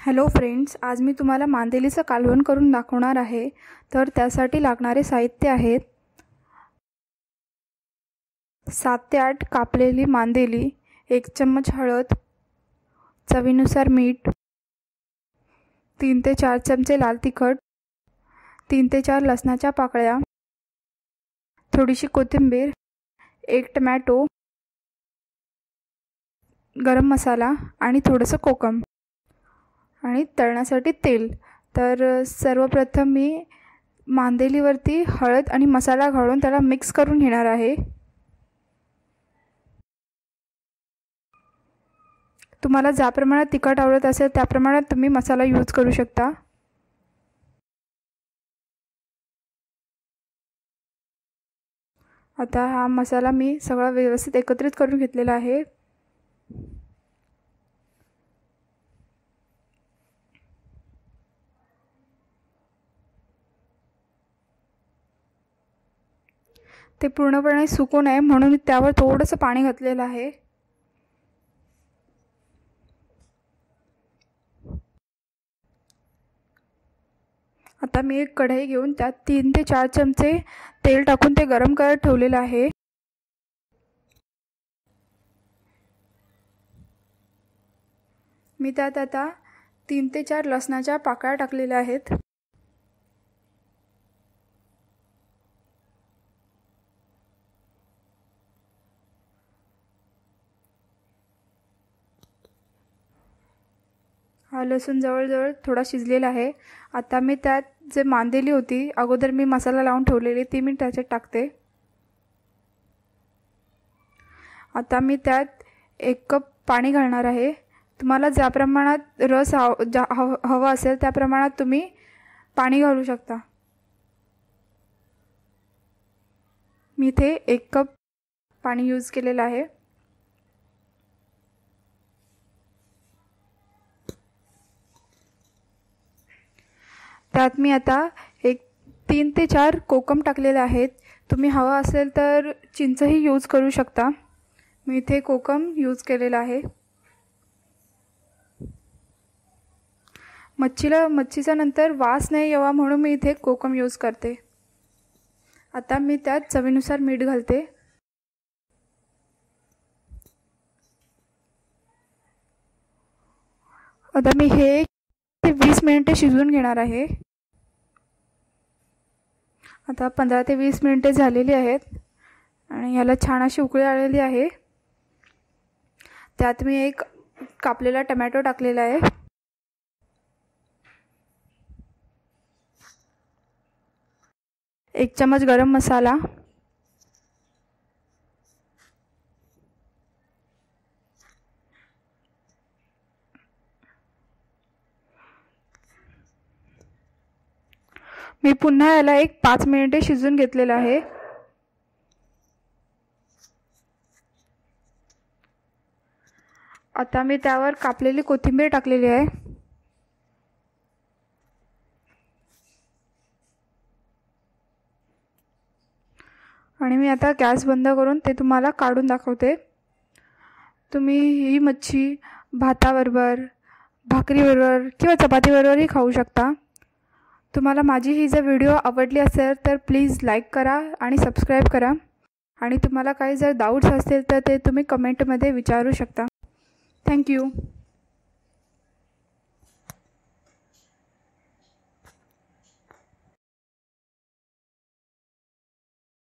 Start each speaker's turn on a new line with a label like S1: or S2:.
S1: Hello friends, आज मी तुम्हाला मांदेलीचं कालवण करून दाखवणार आहे। तर त्यासाठी लागणारे साहित्य आहेत 7 ते 8 कापलेली मांदेली, 1 चम्मच हळद, चवीनुसार मीठ, 3 ते 4 चमचे लाल तिखट, 3 ते 4 लसणाच्या पाकळ्या, थोडीशी कोथिंबीर, 1 टोमॅटो, गरम मसाला आणि थोडंसं कोकम आणि तळण्यासाठी तेल। तर सर्वप्रथम मी मांदेलीवरती हळद आणि मसाला घालून त्याला मिक्स करून घेणार आहे। तुम्हाला ज्या प्रमाणात तिखट आवडत असेल त्या प्रमाणात तुम्ही मसाला यूज करू शकता। आता हा मसाला मी सगळा व्यवस्थित एकत्रित करून घेतलेला आहे। ते पूर्णपणे सुकू नये म्हणून त्यावर थोडंसं पाणी घातलेलं आहे। आता मी एक कढई घेऊन त्यात 3 ते 4 चमचे तेल टाकून ते गरम करत ठेवलेलं आहे। मी त्यात आता 3 ते 4 लसणाच्या पाकळ्या टाकलेल्या आहेत। हा लसूण जवळजवळ थोडा शिजलेला आहे। आता मी त्यात जे मांदेली होती अगोदर मी मसाला लावून ठेवलेली ती मी त्याच्यात टाकते। आता मी त्यात 1 कप पाणी घालणार आहे। तुम्हाला ज्या प्रमाणात रस हवा असेल त्या प्रमाणात तुम्ही पाणी घालू शकता। मी इथे 1 कप पाणी यूज केलेलं आहे। त्यात मी आता 3 ते 4 कोकम टाकलेले आहेत। तुम्ही हवा असेल तर चिंचही यूज करू शकता। मी इथे कोकम यूज केलेला आहे। मच्छीचा नंतर वास नाही यावा म्हणून मी इथे कोकम यूज करते। आता मी त्यात चवीनुसार मीठ घालते। आता मी हे 20 मिनिटे शिजवून घेणार आहे। आता 15 ते 20 मिनिटे झालेली आहेत आणि याला छान अशी उकळी आलेली आहे। त्यात मी एक कापलेला टोमॅटो टाकलेला आहे। एक चम्मच गरम मसाला, मी पुन्हा याला 5 मिनिटे शिजवून घेतलेला आहे। आता मी त्यावर कापलेली कोथिंबीर टाकलेली आहे। आणि मी आता गॅस बंद करून ते तुम्हाला काढून दाखवते। तुम्ही ही मच्छी भाताबरोबर, भाकरीबरोबर किंवा चपातीबरोबरही खाऊ शकता। तुम्हाला माझी ही जर व्हिडिओ आवडली असेल तर प्लीज लाईक करा आणि सबस्क्राईब करा। आणि तुम्हाला काही जर डाऊट्स असतील तर ते तुम्ही कमेंटमध्ये विचारू शकता। थँक्यू।